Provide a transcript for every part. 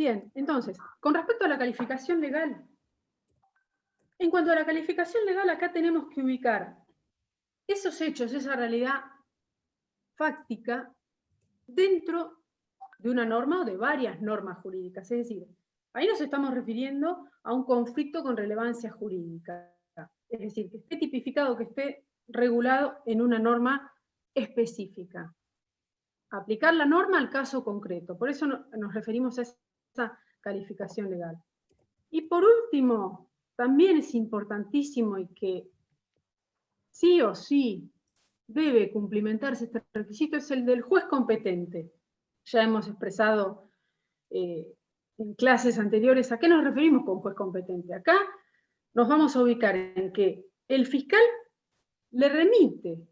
Bien, entonces, con respecto a la calificación legal, en cuanto a la calificación legal, acá tenemos que ubicar esos hechos, esa realidad fáctica, dentro de una norma o de varias normas jurídicas. Es decir, ahí nos estamos refiriendo a un conflicto con relevancia jurídica. Es decir, que esté tipificado, que esté regulado en una norma específica. Aplicar la norma al caso concreto. Por eso nos referimos a esa calificación legal. Y por último, también es importantísimo y que sí o sí debe cumplimentarse este requisito, es el del juez competente. Ya hemos expresado en clases anteriores a qué nos referimos con juez competente. Acá nos vamos a ubicar en que el fiscal le remite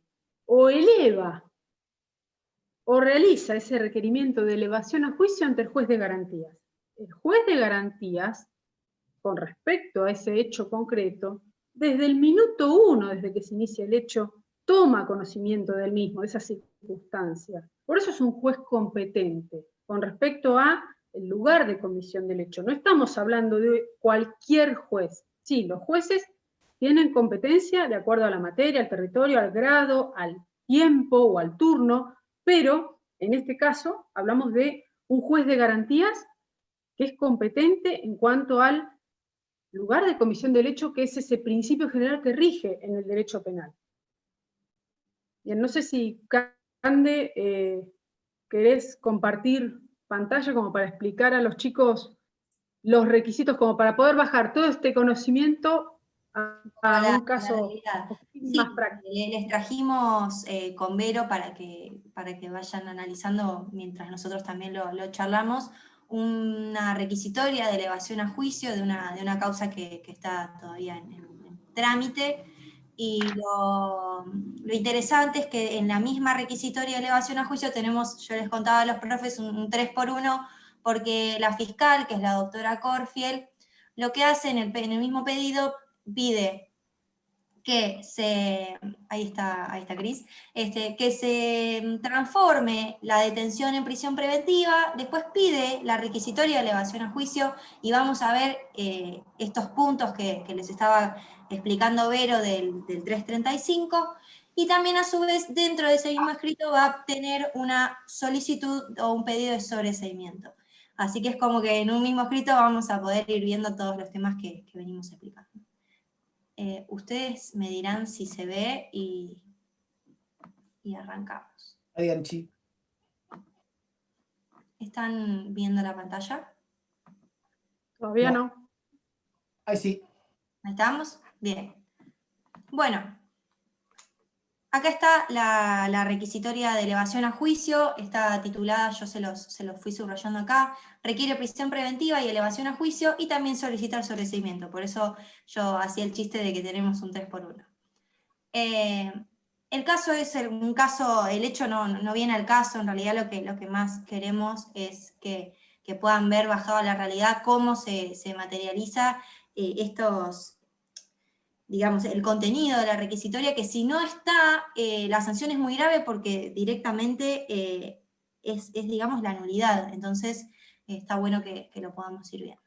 o eleva o realiza ese requerimiento de elevación a juicio ante el juez de garantías. El juez de garantías, con respecto a ese hecho concreto, desde el minuto 1, desde que se inicia el hecho, toma conocimiento del mismo, de esa circunstancia. Por eso es un juez competente, con respecto a el lugar de comisión del hecho. No estamos hablando de cualquier juez. Sí, los jueces tienen competencia de acuerdo a la materia, al territorio, al grado, al tiempo o al turno, pero en este caso hablamos de un juez de garantías que es competente en cuanto al lugar de comisión del hecho, que es ese principio general que rige en el derecho penal. Bien, no sé si, Cande, querés compartir pantalla como para explicar a los chicos los requisitos, como para poder bajar todo este conocimiento a un caso más sí, práctico. les trajimos con Vero para que vayan analizando mientras nosotros también lo charlamos, una requisitoria de elevación a juicio de una causa que está todavía en trámite, y lo interesante es que en la misma requisitoria de elevación a juicio tenemos, yo les contaba a los profes, un 3x1, porque la fiscal, que es la doctora Corfield, lo que hace en el mismo pedido, pide que ahí está Cris, que se transforme la detención en prisión preventiva, después pide la requisitoria de elevación a juicio, y vamos a ver estos puntos que les estaba explicando Vero del 335, y también a su vez dentro de ese mismo escrito va a tener una solicitud o un pedido de sobreseimiento. Así que es como que en un mismo escrito vamos a poder ir viendo todos los temas que venimos explicando. Ustedes me dirán si se ve y arrancamos. Adianchi. ¿Están viendo la pantalla? Todavía no. Ahí sí. ¿Ahí estamos? Bien. Bueno, acá está la requisitoria de elevación a juicio, está titulada, yo se los fui subrayando acá, requiere prisión preventiva y elevación a juicio, y también solicita el sobreseimiento, por eso yo hacía el chiste de que tenemos un 3x1. El caso es un caso, el hecho no viene al caso, en realidad lo que más queremos es que puedan ver bajado a la realidad cómo se materializa digamos, el contenido de la requisitoria, que si no está, la sanción es muy grave porque directamente es, digamos, la nulidad. Entonces, está bueno que lo podamos ir viendo.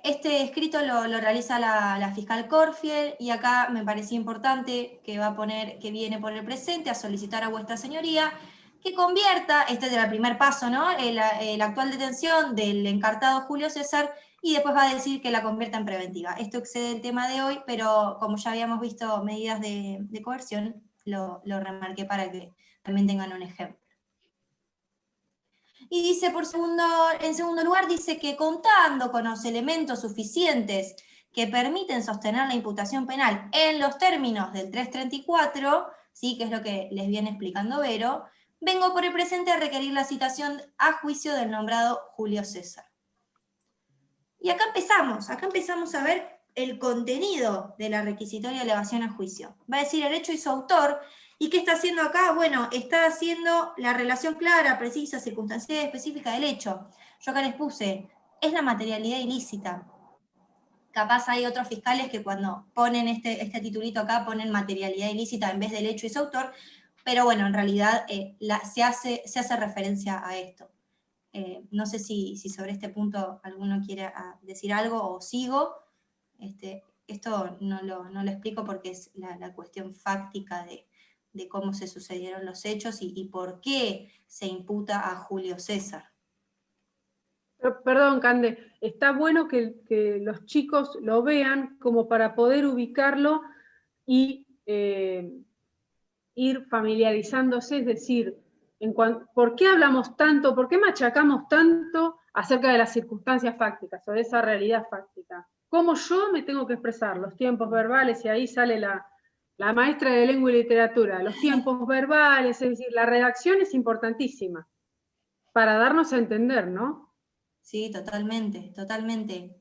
Este escrito lo realiza la fiscal Corfield, y acá me parecía importante que va a poner que viene por el presente a solicitar a vuestra señoría que convierta, este es el primer paso, ¿no? La actual detención del encartado Julio César, y después va a decir que la convierta en preventiva. Esto excede el tema de hoy, pero como ya habíamos visto medidas de coerción, lo remarqué para que también tengan un ejemplo. Y dice, en segundo lugar, dice que contando con los elementos suficientes que permiten sostener la imputación penal en los términos del 334, ¿sí? Que es lo que les viene explicando Vero, vengo por el presente a requerir la citación a juicio del nombrado Julio César. Y acá empezamos a ver el contenido de la requisitoria de elevación a juicio. Va a decir el hecho y su autor. ¿Y qué está haciendo acá? Bueno, está haciendo la relación clara, precisa, circunstancial y específica del hecho. Yo acá les puse, es la materialidad ilícita. Capaz hay otros fiscales que cuando ponen este titulito acá ponen materialidad ilícita en vez del hecho y su autor, pero bueno, en realidad se hace referencia a esto. No sé si sobre este punto alguno quiere decir algo o sigo. Esto no lo explico porque es la cuestión fáctica de cómo se sucedieron los hechos y por qué se imputa a Julio César. Perdón, Cande, está bueno que los chicos lo vean como para poder ubicarlo y ir familiarizándose, es decir, ¿por qué hablamos tanto, por qué machacamos tanto acerca de las circunstancias fácticas o de esa realidad fáctica? ¿Cómo yo me tengo que expresar? Los tiempos verbales, y ahí sale la maestra de lengua y literatura, los tiempos verbales, es decir, la redacción es importantísima para darnos a entender, ¿no? Sí, totalmente, totalmente.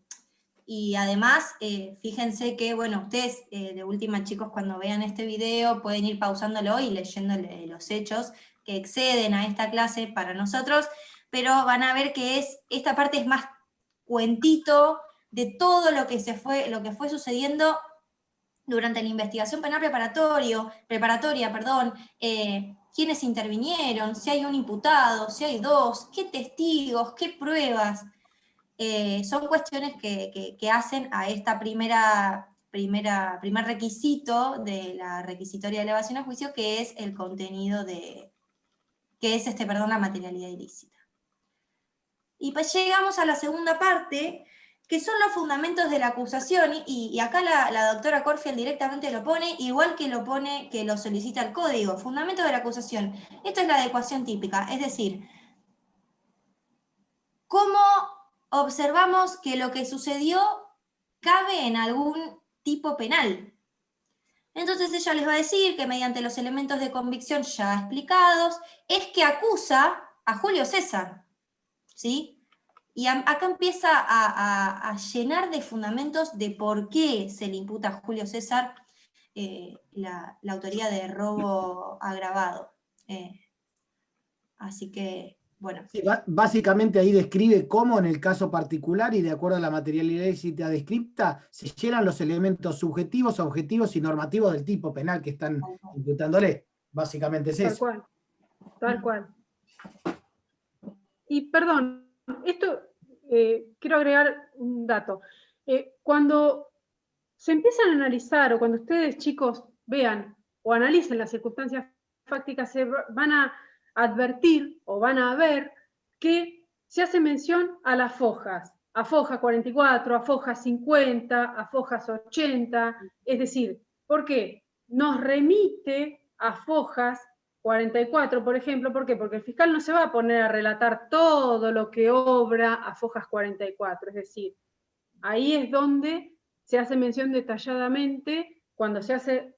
Y además, fíjense que, bueno, ustedes de última, chicos, cuando vean este video pueden ir pausándolo y leyéndole los hechos que exceden a esta clase para nosotros, pero van a ver que esta parte es más cuentito de todo lo que fue sucediendo durante la investigación penal preparatoria, quiénes intervinieron, si hay un imputado, si hay dos, qué testigos, qué pruebas. Son cuestiones que hacen a esta primer requisito de la requisitoria de elevación a juicio, que es el contenido la materialidad ilícita. Y pues llegamos a la segunda parte, que son los fundamentos de la acusación, y acá la doctora Corfield directamente lo pone, igual que lo solicita el código, fundamentos de la acusación. Esto es la adecuación típica, es decir, ¿cómo observamos que lo que sucedió cabe en algún tipo penal? Entonces ella les va a decir que mediante los elementos de convicción ya explicados, es que acusa a Julio César, ¿sí? Y acá empieza a llenar de fundamentos de por qué se le imputa a Julio César la autoría de robo agravado. Así que, bueno. Sí, básicamente ahí describe cómo en el caso particular y de acuerdo a la materialidad ilícita descripta se llenan los elementos subjetivos, objetivos y normativos del tipo penal que están imputándole. Básicamente es eso. Tal cual. Y perdón, esto quiero agregar un dato. Cuando se empiezan a analizar, o cuando ustedes, chicos, vean o analicen las circunstancias fácticas, se van a advertir o van a ver que se hace mención a las fojas, a foja 44, a foja 50, a fojas 80, es decir, ¿por qué? Nos remite a fojas 44, por ejemplo, ¿por qué? Porque el fiscal no se va a poner a relatar todo lo que obra a fojas 44, es decir, ahí es donde se hace mención detalladamente cuando se hace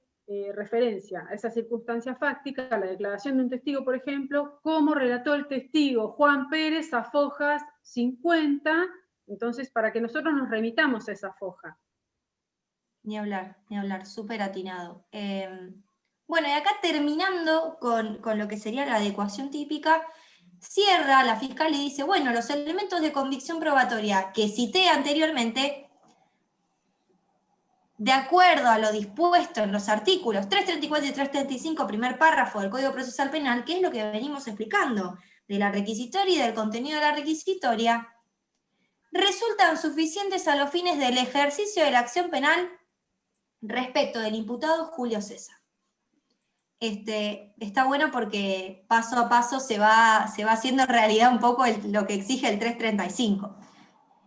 referencia a esa circunstancia fáctica, a la declaración de un testigo, por ejemplo, cómo relató el testigo Juan Pérez a fojas 50, entonces para que nosotros nos remitamos a esa foja. Ni hablar, súper atinado. Bueno, y acá terminando con lo que sería la adecuación típica, cierra la fiscal y dice, bueno, los elementos de convicción probatoria que cité anteriormente, de acuerdo a lo dispuesto en los artículos 334 y 335, primer párrafo del Código Procesal Penal, que es lo que venimos explicando, de la requisitoria y del contenido de la requisitoria, resultan suficientes a los fines del ejercicio de la acción penal respecto del imputado Julio César. Está bueno porque paso a paso se va haciendo realidad un poco lo que exige el 335.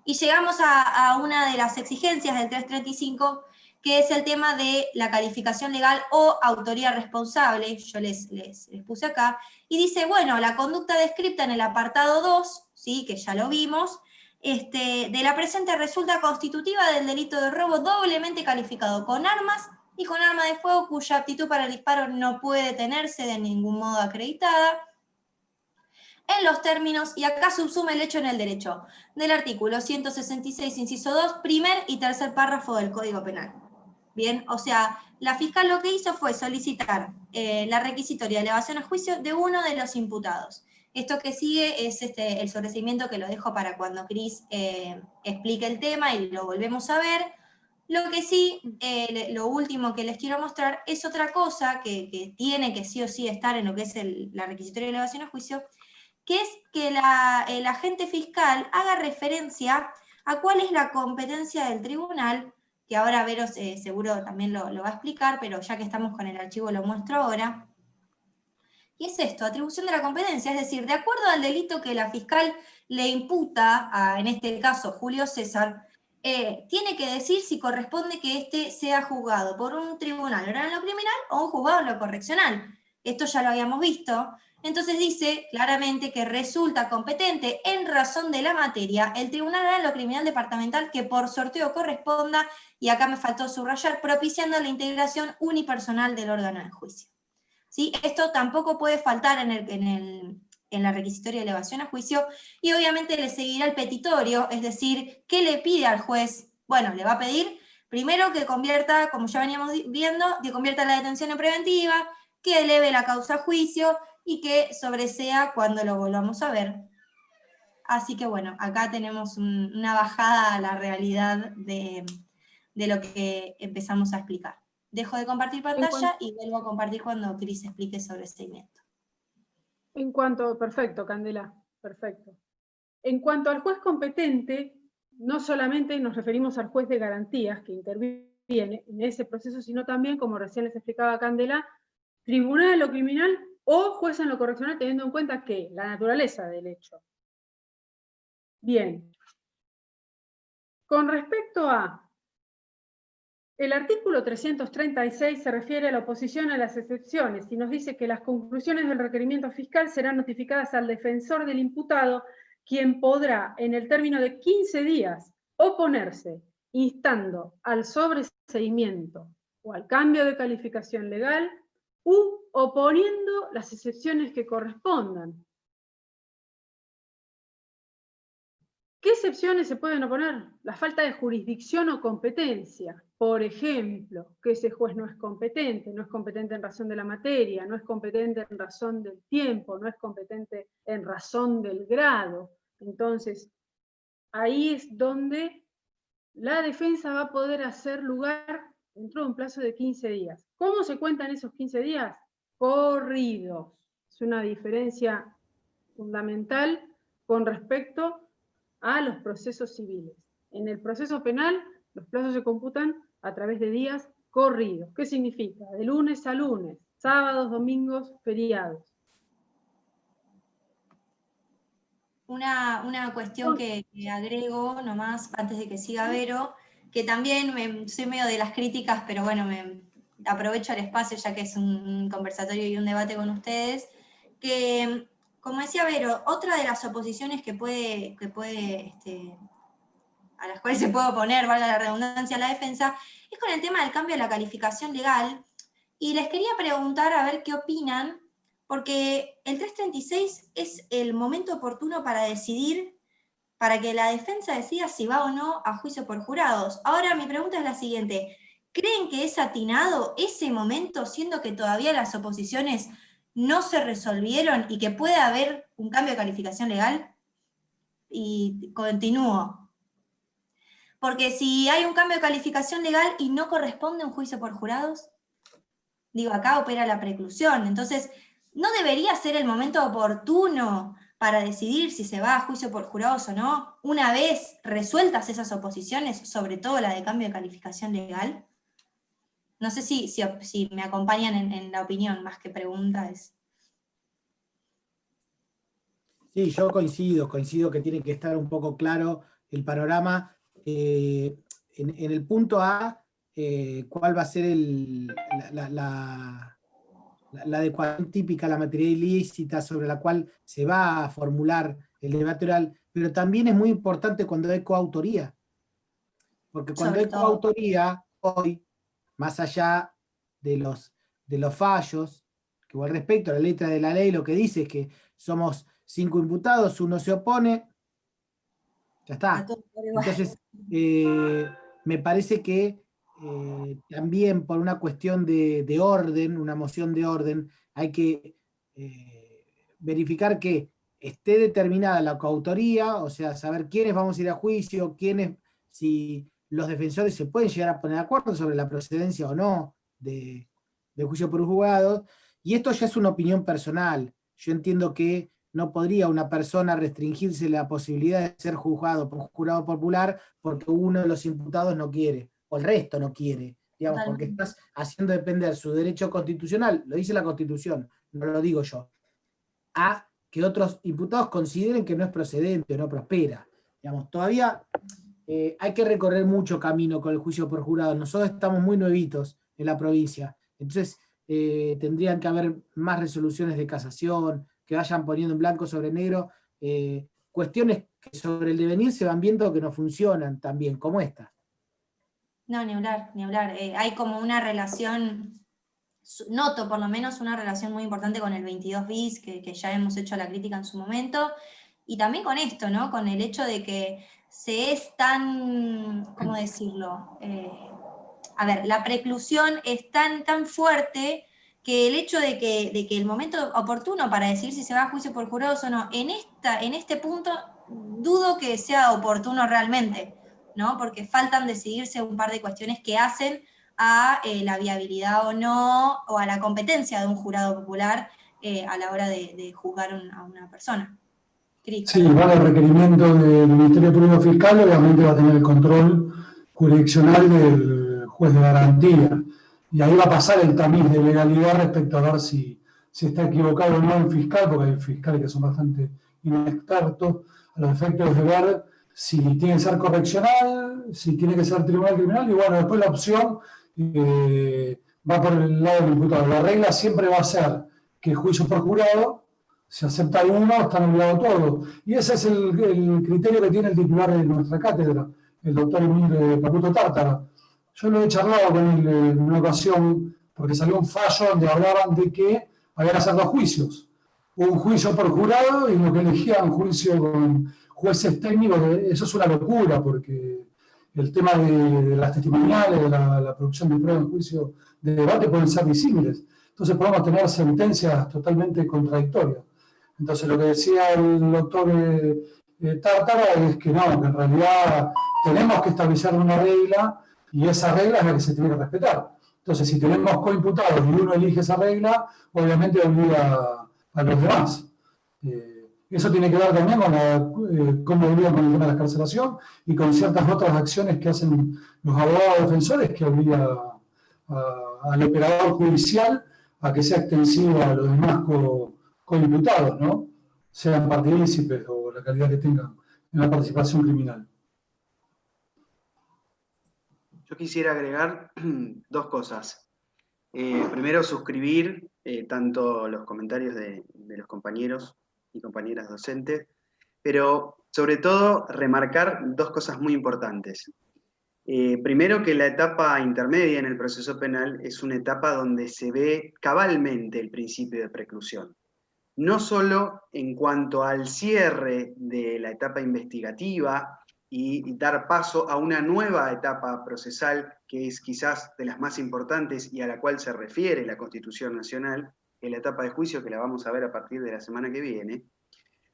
Y llegamos a una de las exigencias del 335, que es el tema de la calificación legal o autoría responsable, yo les puse acá, y dice, bueno, la conducta descrita en el apartado 2, ¿sí? Que ya lo vimos, de la presente resulta constitutiva del delito de robo doblemente calificado con armas y con arma de fuego cuya aptitud para el disparo no puede tenerse de ningún modo acreditada, en los términos, y acá subsume el hecho en el derecho, del artículo 166, inciso 2, primer y tercer párrafo del Código Penal. Bien, o sea, la fiscal lo que hizo fue solicitar la requisitoria de elevación a juicio de uno de los imputados. Esto que sigue es el sobreseimiento que lo dejo para cuando Cris explique el tema y lo volvemos a ver. Lo que sí, lo último que les quiero mostrar es otra cosa que tiene que sí o sí estar en lo que es la requisitoria de elevación a juicio, que es que el agente fiscal haga referencia a cuál es la competencia del tribunal, que ahora Vero seguro también lo va a explicar, pero ya que estamos con el archivo lo muestro ahora. Y es esto, atribución de la competencia, es decir, de acuerdo al delito que la fiscal le imputa, en este caso Julio César, tiene que decir si corresponde que éste sea juzgado por un tribunal oral en lo criminal o un juzgado en lo correccional. Esto ya lo habíamos visto. Entonces dice claramente que resulta competente en razón de la materia el tribunal oral en lo criminal departamental que por sorteo corresponda, y acá me faltó subrayar, propiciando la integración unipersonal del órgano de juicio. ¿Sí? Esto tampoco puede faltar en la requisitoria de elevación a juicio, y obviamente le seguirá el petitorio, es decir, ¿qué le pide al juez? Bueno, le va a pedir, primero que convierta, como ya veníamos viendo, que convierta la detención en preventiva, que eleve la causa a juicio, y que sobresea cuando lo volvamos a ver. Así que bueno, acá tenemos una bajada a la realidad de lo que empezamos a explicar. Dejo de compartir pantalla y vuelvo a compartir cuando Cris explique sobre el seguimiento. Perfecto, Candela, perfecto. En cuanto al juez competente, no solamente nos referimos al juez de garantías que interviene en ese proceso, sino también, como recién les explicaba Candela, tribunal en lo criminal o juez en lo correccional, teniendo en cuenta que la naturaleza del hecho. Bien. Con respecto a el artículo 336 se refiere a la oposición a las excepciones y nos dice que las conclusiones del requerimiento fiscal serán notificadas al defensor del imputado, quien podrá, en el término de 15 días, oponerse, instando al sobreseimiento o al cambio de calificación legal u oponiendo las excepciones que correspondan. ¿Qué excepciones se pueden oponer? La falta de jurisdicción o competencia. Por ejemplo, que ese juez no es competente en razón de la materia, no es competente en razón del tiempo, no es competente en razón del grado. Entonces, ahí es donde la defensa va a poder hacer lugar dentro de un plazo de 15 días. ¿Cómo se cuentan esos 15 días? Corridos. Es una diferencia fundamental con respecto a los procesos civiles. En el proceso penal, los plazos se computan a través de días corridos. ¿Qué significa? De lunes a lunes, sábados, domingos, feriados. Una cuestión que agrego nomás, antes de que siga Vero, que también soy medio de las críticas, pero bueno, aprovecho el espacio ya que es un conversatorio y un debate con ustedes, que, como decía Vero, otra de las oposiciones a las cuales se puede oponer, valga la redundancia, a la defensa, es con el tema del cambio de la calificación legal. Y les quería preguntar a ver qué opinan, porque el 336 es el momento oportuno para decidir, para que la defensa decida si va o no a juicio por jurados. Ahora mi pregunta es la siguiente: ¿creen que es atinado ese momento, siendo que todavía las oposiciones no se resolvieron y que puede haber un cambio de calificación legal? Y continúo. Porque si hay un cambio de calificación legal y no corresponde un juicio por jurados, digo, acá opera la preclusión. Entonces, ¿no debería ser el momento oportuno para decidir si se va a juicio por jurados o no, una vez resueltas esas oposiciones, sobre todo la de cambio de calificación legal? No sé si me acompañan en la opinión, más que preguntas. Sí, yo coincido que tiene que estar un poco claro el panorama. En el punto A, ¿cuál va a ser la adecuación típica a la materia ilícita sobre la cual se va a formular el debate oral? Pero también es muy importante cuando hay coautoría. Porque cuando hay coautoría, hoy, más allá de los fallos, que al respecto a la letra de la ley lo que dice es que somos 5 imputados, uno se opone, ya está. Entonces, me parece que también por una cuestión de orden, una moción de orden, hay que verificar que esté determinada la coautoría, o sea, saber quiénes vamos a ir a juicio, si los defensores se pueden llegar a poner de acuerdo sobre la procedencia o no de juicio por juzgados, y esto ya es una opinión personal. Yo entiendo que no podría una persona restringirse la posibilidad de ser juzgado por jurado popular porque uno de los imputados no quiere, o el resto no quiere, digamos, porque estás haciendo depender su derecho constitucional, lo dice la Constitución, no lo digo yo, a que otros imputados consideren que no es procedente o no prospera. Digamos, todavía hay que recorrer mucho camino con el juicio por jurado. Nosotros estamos muy nuevitos en la provincia, entonces tendrían que haber más resoluciones de casación, que vayan poniendo en blanco sobre negro cuestiones que sobre el devenir se van viendo que no funcionan tan bien como esta. No, ni hablar, ni hablar. Hay como una relación, noto por lo menos una relación muy importante con el 22 bis, que ya hemos hecho la crítica en su momento, y también con esto, ¿no? Con el hecho de que se es tan, ¿cómo decirlo? A ver, la preclusión es tan fuerte que el hecho de que el momento oportuno para decidir si se va a juicio por jurados o no, en este punto dudo que sea oportuno realmente, ¿no? Porque faltan decidirse un par de cuestiones que hacen a la viabilidad o no, o a la competencia de un jurado popular a la hora de juzgar a una persona. Sí, igual el requerimiento del Ministerio Público Fiscal obviamente va a tener el control jurisdiccional del juez de garantía. Y ahí va a pasar el tamiz de legalidad respecto a ver si está equivocado o no el fiscal, porque hay fiscales que son bastante inexpertos a los efectos de ver si tiene que ser correccional, si tiene que ser tribunal criminal, y bueno, después la opción va por el lado del imputado. La regla siempre va a ser que juicio por jurado, si acepta uno, están obligados todos. Y ese es el criterio que tiene el titular de nuestra cátedra, el doctor Emilio Caputo Tártara. Yo lo he charlado con él en una ocasión, porque salió un fallo donde hablaban de que había que hacer 2 juicios. Un juicio por jurado y lo que elegían juicio con jueces técnicos. Eso es una locura, porque el tema de las testimoniales, de la producción de pruebas en juicio de debate pueden ser disímiles. Entonces podemos tener sentencias totalmente contradictorias. Entonces lo que decía el doctor Tártara es que no, que en realidad tenemos que establecer una regla y esa regla es la que se tiene que respetar. Entonces si tenemos coimputados y uno elige esa regla, obviamente obliga a los demás. Eso tiene que ver también con cómo obligan con el tema de la excarcelación y con ciertas otras acciones que hacen los abogados defensores que obligan al operador judicial a que sea extensivo a los demás coimputados, ¿no? Sean partícipes o la calidad que tengan en la participación criminal. Yo quisiera agregar 2 cosas. Primero, suscribir tanto los comentarios de los compañeros y compañeras docentes, pero sobre todo remarcar 2 cosas muy importantes. Primero, que la etapa intermedia en el proceso penal es una etapa donde se ve cabalmente el principio de preclusión. No solo en cuanto al cierre de la etapa investigativa y dar paso a una nueva etapa procesal que es quizás de las más importantes y a la cual se refiere la Constitución Nacional, en la etapa de juicio que la vamos a ver a partir de la semana que viene.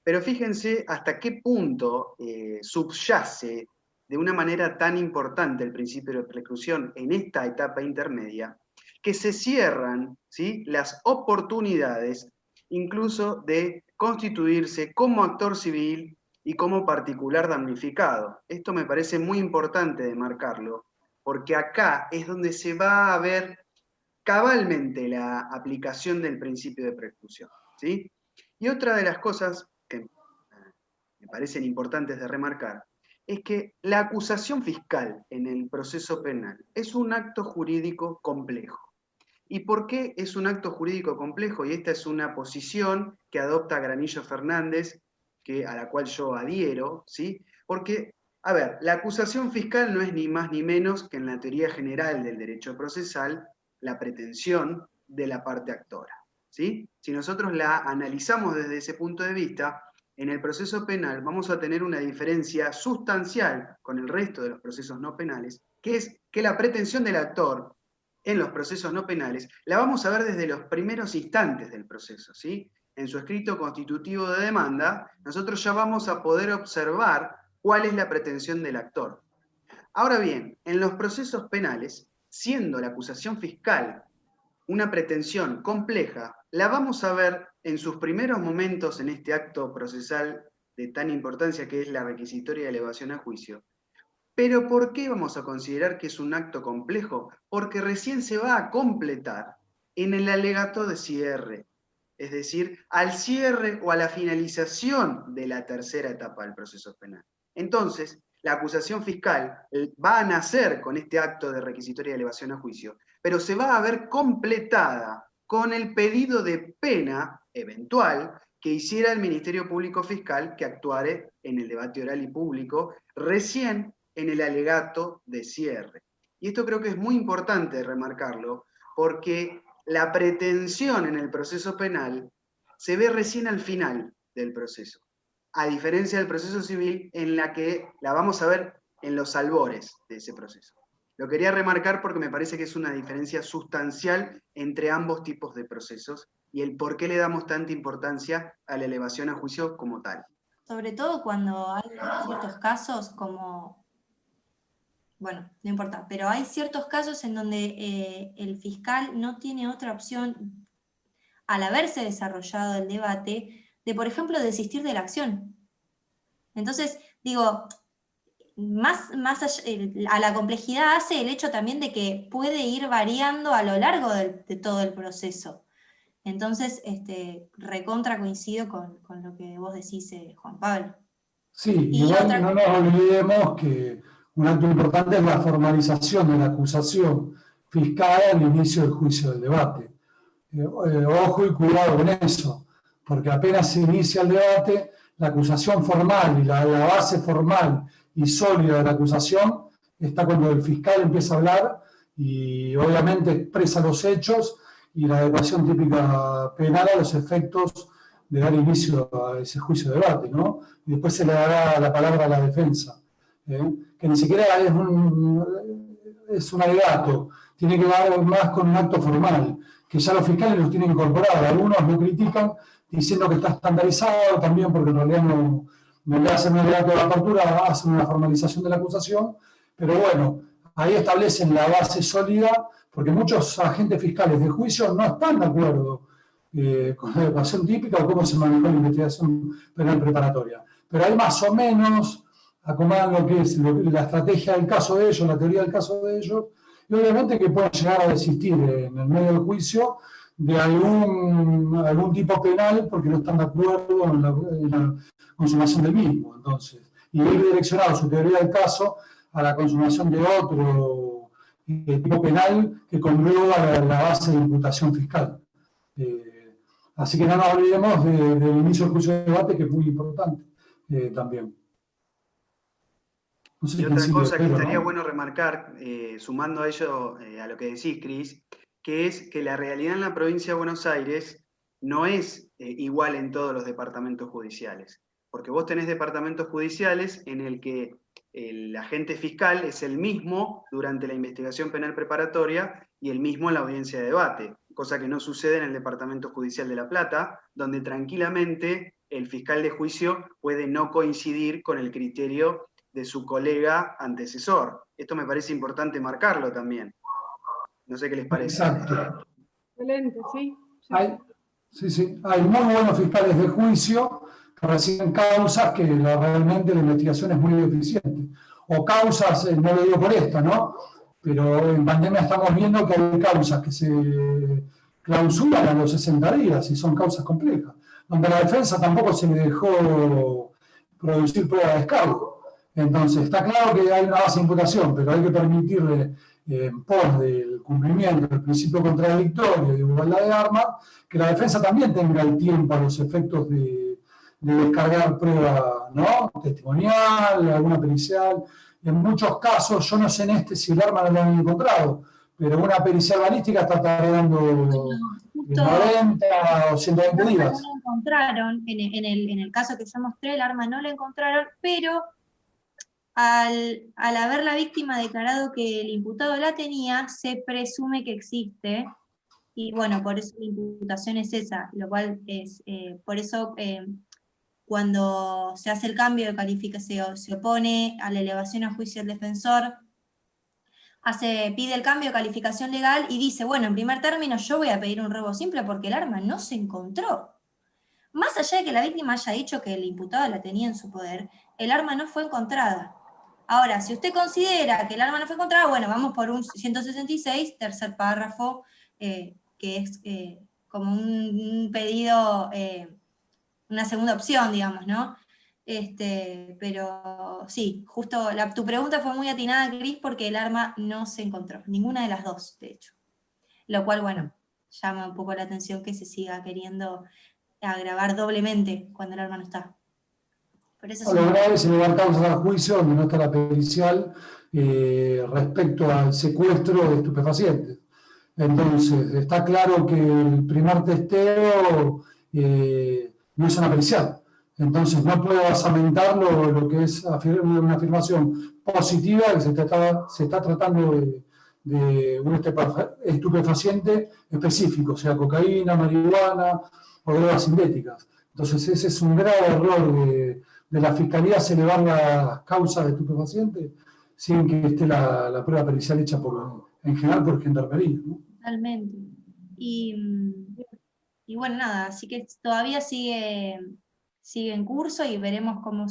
Pero fíjense hasta qué punto subyace de una manera tan importante el principio de preclusión en esta etapa intermedia, que se cierran, ¿sí?, las oportunidades incluso de constituirse como actor civil y como particular damnificado. Esto me parece muy importante de marcarlo, porque acá es donde se va a ver cabalmente la aplicación del principio de preclusión, ¿sí? Y otra de las cosas que me parecen importantes de remarcar es que la acusación fiscal en el proceso penal es un acto jurídico complejo. ¿Y por qué es un acto jurídico complejo? Y esta es una posición que adopta Granillo Fernández, a la cual yo adhiero, ¿sí? Porque, a ver, la acusación fiscal no es ni más ni menos que en la teoría general del derecho procesal la pretensión de la parte actora, ¿sí? Si nosotros la analizamos desde ese punto de vista, en el proceso penal vamos a tener una diferencia sustancial con el resto de los procesos no penales, que es que la pretensión del actor en los procesos no penales, la vamos a ver desde los primeros instantes del proceso, ¿sí? En su escrito constitutivo de demanda, nosotros ya vamos a poder observar cuál es la pretensión del actor. Ahora bien, en los procesos penales, siendo la acusación fiscal una pretensión compleja, la vamos a ver en sus primeros momentos en este acto procesal de tan importancia que es la requisitoria de elevación a juicio. Pero ¿por qué vamos a considerar que es un acto complejo? Porque recién se va a completar en el alegato de cierre, es decir, al cierre o a la finalización de la tercera etapa del proceso penal. Entonces, la acusación fiscal va a nacer con este acto de requisitoria de elevación a juicio, pero se va a ver completada con el pedido de pena eventual que hiciera el Ministerio Público Fiscal que actuare en el debate oral y público recién en el alegato de cierre. Y esto creo que es muy importante remarcarlo, porque la pretensión en el proceso penal se ve recién al final del proceso, a diferencia del proceso civil en la que la vamos a ver en los albores de ese proceso. Lo quería remarcar porque me parece que es una diferencia sustancial entre ambos tipos de procesos y el por qué le damos tanta importancia a la elevación a juicio como tal. Sobre todo cuando hay ciertos casos como, bueno, no importa, pero hay ciertos casos en donde el fiscal no tiene otra opción, al haberse desarrollado el debate, de, por ejemplo, desistir de la acción. Entonces, digo, más allá, a la complejidad hace el hecho también de que puede ir variando a lo largo de todo el proceso. Entonces, recontra coincido con lo que vos decís, Juan Pablo. Sí, Y igual otra no nos olvidemos que un acto importante es la formalización de la acusación fiscal al inicio del juicio del debate. Ojo y cuidado con eso, porque apenas se inicia el debate, la acusación formal y la base formal y sólida de la acusación está cuando el fiscal empieza a hablar y obviamente expresa los hechos y la adecuación típica penal a los efectos de dar inicio a ese juicio de debate, ¿no? Y después se le dará la palabra a la defensa, que ni siquiera es un alegato, tiene que ver más con un acto formal, que ya los fiscales los tienen incorporados. Algunos lo critican diciendo que está estandarizado también, porque en realidad no le hacen un alegato de apertura, hacen una formalización de la acusación, pero bueno, ahí establecen la base sólida, porque muchos agentes fiscales de juicio no están de acuerdo con la adecuación típica o cómo se manejó la investigación penal preparatoria. Pero ahí más o menos acomodan lo que es la estrategia del caso de ellos, la teoría del caso de ellos, y obviamente que pueden llegar a desistir en el medio del juicio de algún tipo penal porque no están de acuerdo en la consumación del mismo. Entonces, y ir direccionado su teoría del caso a la consumación de otro tipo penal que congruya la base de imputación fiscal. Así que no nos olvidemos del inicio del juicio de debate, que es muy importante también. No sé Y otra cosa que estaría ¿no? bueno remarcar, sumando a ello, a lo que decís, Cris, que es que la realidad en la provincia de Buenos Aires no es igual en todos los departamentos judiciales. Porque vos tenés departamentos judiciales en el que el agente fiscal es el mismo durante la investigación penal preparatoria y el mismo en la audiencia de debate, cosa que no sucede en el Departamento Judicial de La Plata, donde tranquilamente el fiscal de juicio puede no coincidir con el criterio de su colega antecesor. Esto me parece importante marcarlo también. No sé qué les parece. Exacto. Excelente, sí. Hay muy buenos fiscales de juicio que reciben causas que realmente la investigación es muy deficiente. O causas, no lo digo por esto, ¿no? Pero en pandemia estamos viendo que hay causas que se clausuran a los 60 días y son causas complejas, donde a la defensa tampoco se le dejó producir prueba de descargo. Entonces, está claro que hay una base de imputación, pero hay que permitirle, en pos del cumplimiento del principio contradictorio de igualdad de armas, que la defensa también tenga el tiempo a los efectos de descargar prueba, ¿no? Testimonial, alguna pericial. En muchos casos, yo no sé en este si el arma no lo han encontrado, pero una pericial balística está tardando 90 o 120 días. No lo encontraron, en el caso que yo mostré, el arma no lo encontraron, pero al haber la víctima declarado que el imputado la tenía, se presume que existe, y bueno, por eso la imputación es esa, lo cual es, por eso cuando se hace el cambio de calificación, se opone a la elevación a juicio del defensor, pide el cambio de calificación legal y dice, bueno, en primer término yo voy a pedir un robo simple porque el arma no se encontró. más allá de que la víctima haya dicho que el imputado la tenía en su poder, el arma no fue encontrada. Ahora, si usted considera que el arma no fue encontrada, bueno, vamos por un 166, tercer párrafo, que es como un pedido, una segunda opción, digamos, ¿no? Pero sí, justo tu pregunta fue muy atinada, Cris, porque el arma no se encontró, ninguna de las dos, de hecho. Lo cual, bueno, llama un poco la atención que se siga queriendo agravar doblemente cuando el arma no está. Pero eso Lo grave es elevar causas a juicio donde no está la pericial respecto al secuestro de estupefacientes. Entonces, está claro que el primer testeo no es una pericial. Entonces, no puedo basamentar lo que es una afirmación positiva que se está tratando de un estupefaciente específico, sea cocaína, marihuana o drogas sintéticas. Entonces, ese es un grave error de la Fiscalía, es elevar las causas de estupefacientes sin que esté la prueba pericial hecha en general por Gendarmería, ¿no? Totalmente. Y bueno, nada, así que todavía sigue en curso y veremos cómo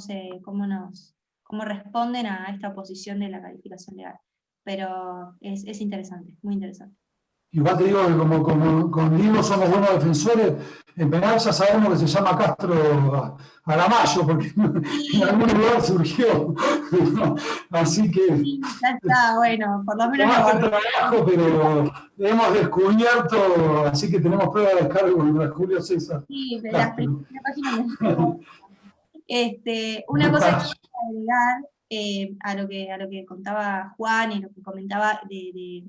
responden a esta oposición de la calificación legal. Pero es interesante, muy interesante. Igual te digo que como con Diego somos buenos defensores, en penal ya sabemos que se llama Castro Aramayo, porque en algún lugar surgió. Así que... Sí, ya está, bueno, por lo menos... trabajo, pero hemos descubierto, así que tenemos prueba de descargo contra Julio César. Sí, de las primeras páginas. Una cosa que quiero agregar a lo que contaba Juan y lo que comentaba de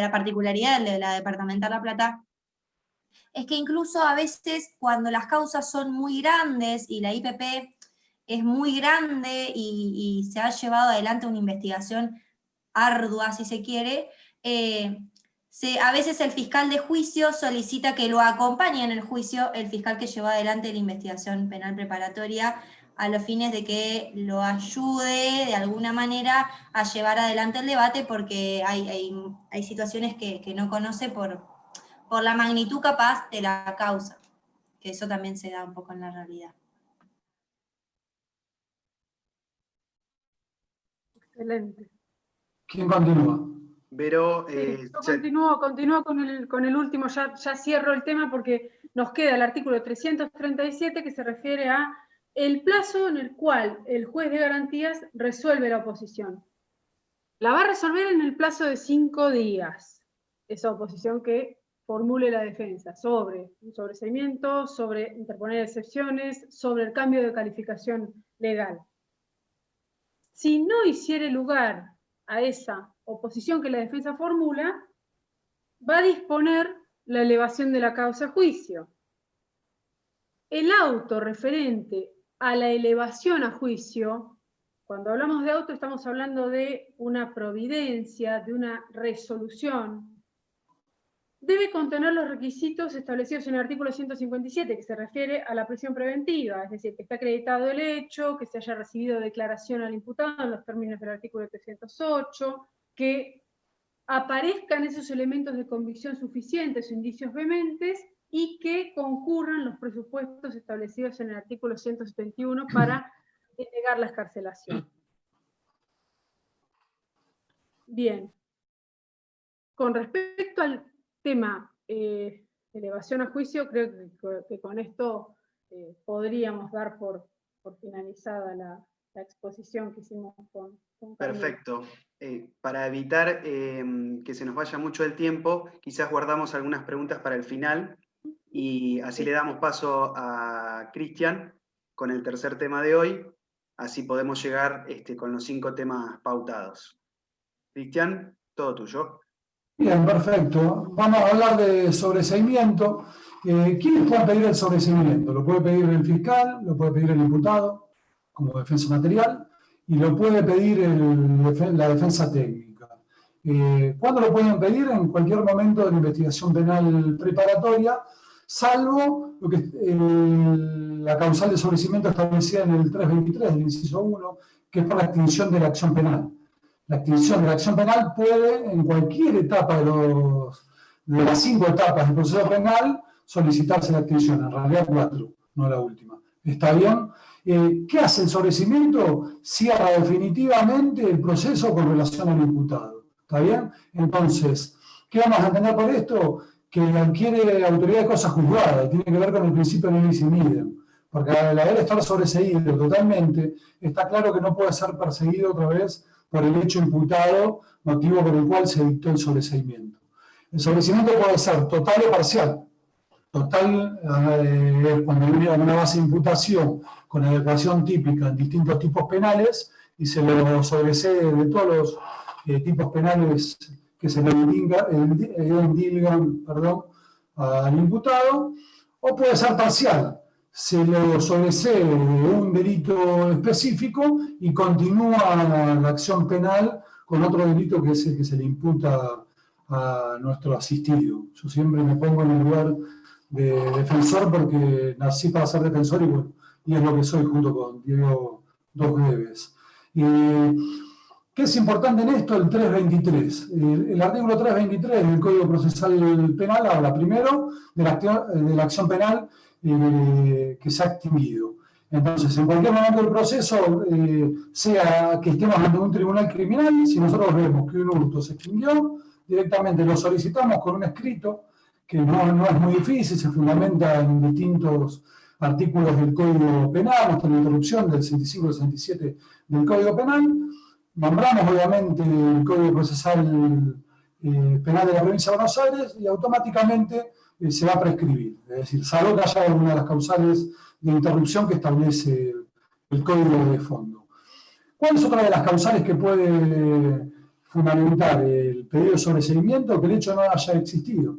la particularidad de la departamental La Plata, es que incluso a veces cuando las causas son muy grandes y la IPP es muy grande y se ha llevado adelante una investigación ardua, si se quiere, a veces el fiscal de juicio solicita que lo acompañe en el juicio el fiscal que llevó adelante la investigación penal preparatoria, a los fines de que lo ayude de alguna manera a llevar adelante el debate, porque hay situaciones que no conoce por la magnitud capaz de la causa, que eso también se da un poco en la realidad. Excelente. ¿Quién continúa? Vero, Yo continúo con el último, ya cierro el tema porque nos queda el artículo 337 que se refiere a el plazo en el cual el juez de garantías resuelve la oposición. La va a resolver en el plazo de 5 días, esa oposición que formule la defensa, sobre un sobreseimiento, sobre interponer excepciones, sobre el cambio de calificación legal. Si no hiciere lugar a esa oposición que la defensa formula, va a disponer la elevación de la causa a juicio. El auto referente a la elevación a juicio, cuando hablamos de auto estamos hablando de una providencia, de una resolución, debe contener los requisitos establecidos en el artículo 157, que se refiere a la prisión preventiva, es decir, que esté acreditado el hecho, que se haya recibido declaración al imputado en los términos del artículo 308, que aparezcan esos elementos de convicción suficientes o indicios vehementes, y que concurran los presupuestos establecidos en el artículo 171 para denegar la excarcelación. Bien. Con respecto al tema elevación a juicio, creo que con esto podríamos dar por finalizada la exposición que hicimos con Camilo. Perfecto. Para evitar que se nos vaya mucho el tiempo, quizás guardamos algunas preguntas para el final, y así le damos paso a Cristian con el tercer tema de hoy, así podemos llegar con los 5 temas pautados. Cristian, todo tuyo. Bien, perfecto. Vamos a hablar de sobreseimiento. ¿Quiénes pueden pedir el sobreseimiento? Lo puede pedir el fiscal, lo puede pedir el imputado como defensa material, y lo puede pedir la defensa técnica. ¿Cuándo lo pueden pedir? En cualquier momento de la investigación penal preparatoria, salvo la causal de sobreseimiento establecida en el 323 del inciso 1, que es por la extinción de la acción penal. La extinción de la acción penal puede, en cualquier etapa de las 5 etapas del proceso penal, solicitarse la extinción, en realidad 4. no la última. ¿Está bien? ¿Qué hace el sobreseimiento? Cierra definitivamente el proceso con relación al imputado. ¿Está bien? Entonces, ¿qué vamos a entender por esto? Que adquiere autoridad de cosa juzgada y tiene que ver con el principio de nisi in idem. Porque al haber estar sobreseído totalmente, está claro que no puede ser perseguido otra vez por el hecho imputado, motivo por el cual se dictó el sobreseimiento. El sobreseimiento puede ser total o parcial. Total es cuando viene una base de imputación con adecuación típica en distintos tipos penales y se lo sobresee de todos los tipos penales que se le indilgan al imputado, o puede ser parcial. Se lo sobresee de un delito específico y continúa la acción penal con otro delito que es el que se le imputa a nuestro asistido. Yo siempre me pongo en el lugar de defensor porque nací para ser defensor y es lo que soy junto con Diego Dos Greves. ¿Qué es importante en esto? El 323. El artículo 323 del Código Procesal Penal habla primero de la acción penal que se ha extinguido. Entonces, en cualquier momento del proceso, sea que estemos ante un tribunal criminal, si nosotros vemos que un hurto se extinguió, directamente lo solicitamos con un escrito que no es muy difícil, se fundamenta en distintos artículos del Código Penal, hasta la introducción del 65 y 67 del Código Penal. Nombramos, obviamente, el Código Procesal Penal de la Provincia de Buenos Aires y automáticamente se va a prescribir. Es decir, salvo que haya alguna de las causales de interrupción que establece el Código de fondo. ¿Cuál es otra de las causales que puede fundamentar el pedido de sobreseimiento? Que el hecho no haya existido.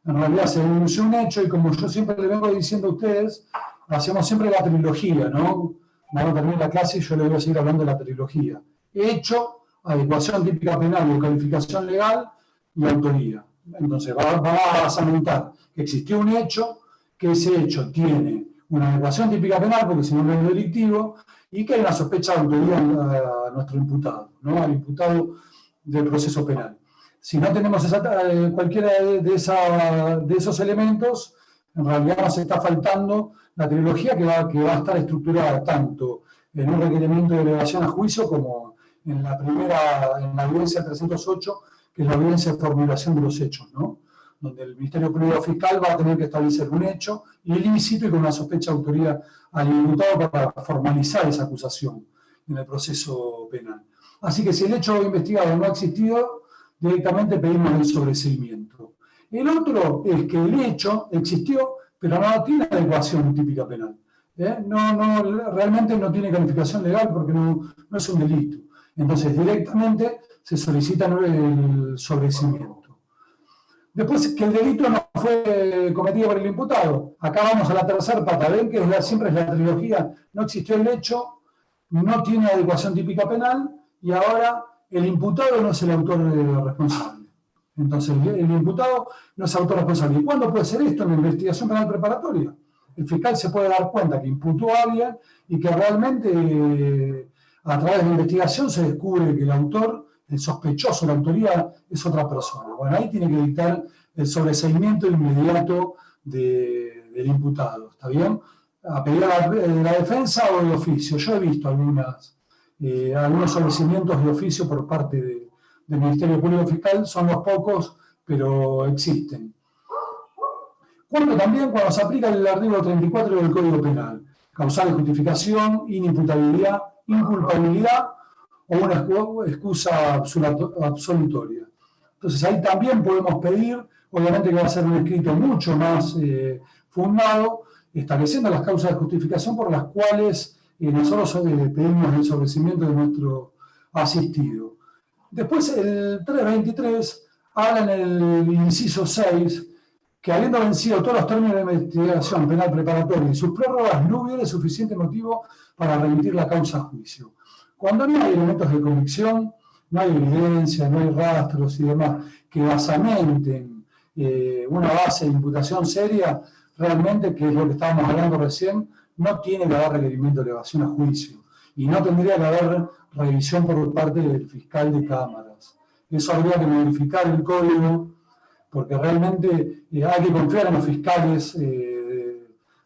En realidad se denunció un hecho y como yo siempre le vengo diciendo a ustedes, hacemos siempre la trilogía, ¿no? Cuando termine la clase yo le voy a seguir hablando de la trilogía. Hecho, adecuación típica penal o calificación legal y autoría. Entonces va a basamentar que existió un hecho, que ese hecho tiene una adecuación típica penal, porque si no es delictivo, y que hay una sospecha de autoría a nuestro imputado, ¿no? Al imputado del proceso penal. Si no tenemos cualquiera de esos elementos, en realidad nos está faltando la trilogía que va a estar estructurada tanto en un requerimiento de elevación a juicio como en la audiencia 308, que es la audiencia de formulación de los hechos, ¿no? Donde el Ministerio Público Fiscal va a tener que establecer un hecho ilícito y con una sospecha de autoría al imputado para formalizar esa acusación en el proceso penal. Así que si el hecho investigado no ha existido, directamente pedimos el sobreseimiento. El otro es que el hecho existió, pero no tiene adecuación típica penal. Realmente no tiene calificación legal porque no es un delito. Entonces, directamente se solicita el sobreseimiento. Después, que el delito no fue cometido por el imputado. Acá vamos a la tercera pata. Ven que siempre es la trilogía. No existió el hecho, no tiene adecuación típica penal y ahora el imputado no es el autor responsable. Entonces, el imputado no es autor responsable. ¿Y cuándo puede ser esto? En la investigación penal preparatoria. El fiscal se puede dar cuenta que imputó a alguien y que realmente a través de la investigación se descubre que el autor, el sospechoso, la autoría es otra persona. Bueno, ahí tiene que dictar el sobreseimiento inmediato del imputado. ¿Está bien? A pedido de la defensa o de oficio. Yo he visto algunos sobreseimientos de oficio por parte del Ministerio Público Fiscal, son los pocos, pero existen. Cuando se aplica el artículo 34 del Código Penal, causal de justificación, inimputabilidad, inculpabilidad o una excusa absolutoria. Entonces ahí también podemos pedir, obviamente que va a ser un escrito mucho más fundado, estableciendo las causas de justificación por las cuales nosotros pedimos el sobreseimiento de nuestro asistido. Después el 323 habla en el inciso 6 que habiendo vencido todos los términos de investigación penal preparatoria y sus prórrogas no hubiera suficiente motivo para remitir la causa a juicio. Cuando no hay elementos de convicción, no hay evidencia, no hay rastros y demás que basamenten una base de imputación seria, realmente, que es lo que estábamos hablando recién, no tiene que haber requerimiento de elevación a juicio y no tendría que haber revisión por parte del fiscal de cámaras. Eso habría que modificar el código porque realmente hay que confiar en los fiscales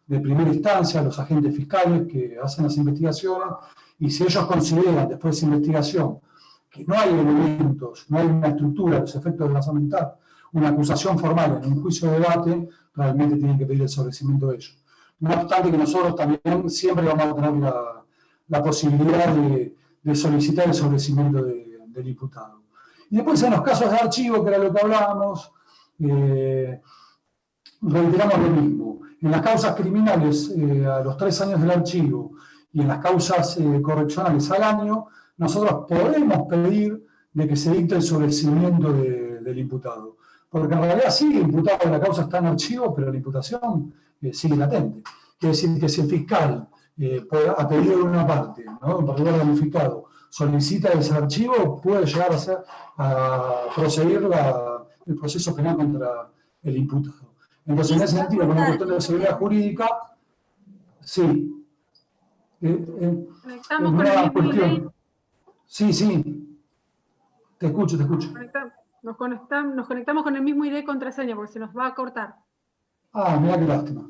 de primera instancia, los agentes fiscales que hacen las investigaciones, y si ellos consideran después de esa investigación que no hay elementos, no hay una estructura, los efectos de basamentar, una acusación formal en un juicio de debate, realmente tienen que pedir el sobreseimiento de ellos. No obstante que nosotros también siempre vamos a tener la posibilidad de solicitar el sobreseimiento del imputado. Y después en los casos de archivo, que era lo que hablábamos, reiteramos lo mismo. En las causas criminales, a los 3 años del archivo, y en las causas correccionales al año, nosotros podemos pedir de que se dicte el sobreseimiento del imputado. Porque en realidad sí, el imputado de la causa está en archivo, pero la imputación sigue latente. Quiere decir que si el fiscal, a pedido de una parte, ¿no?, en particular del unificado, solicita ese archivo, puede llegar a proseguir el proceso penal contra el imputado. Entonces, en ese sentido, con la cuestión de seguridad jurídica, sí. Conectamos con el mismo ID. Sí. Te escucho. Nos conectamos con el mismo ID y contraseña porque se nos va a cortar. Ah, mirá qué lástima.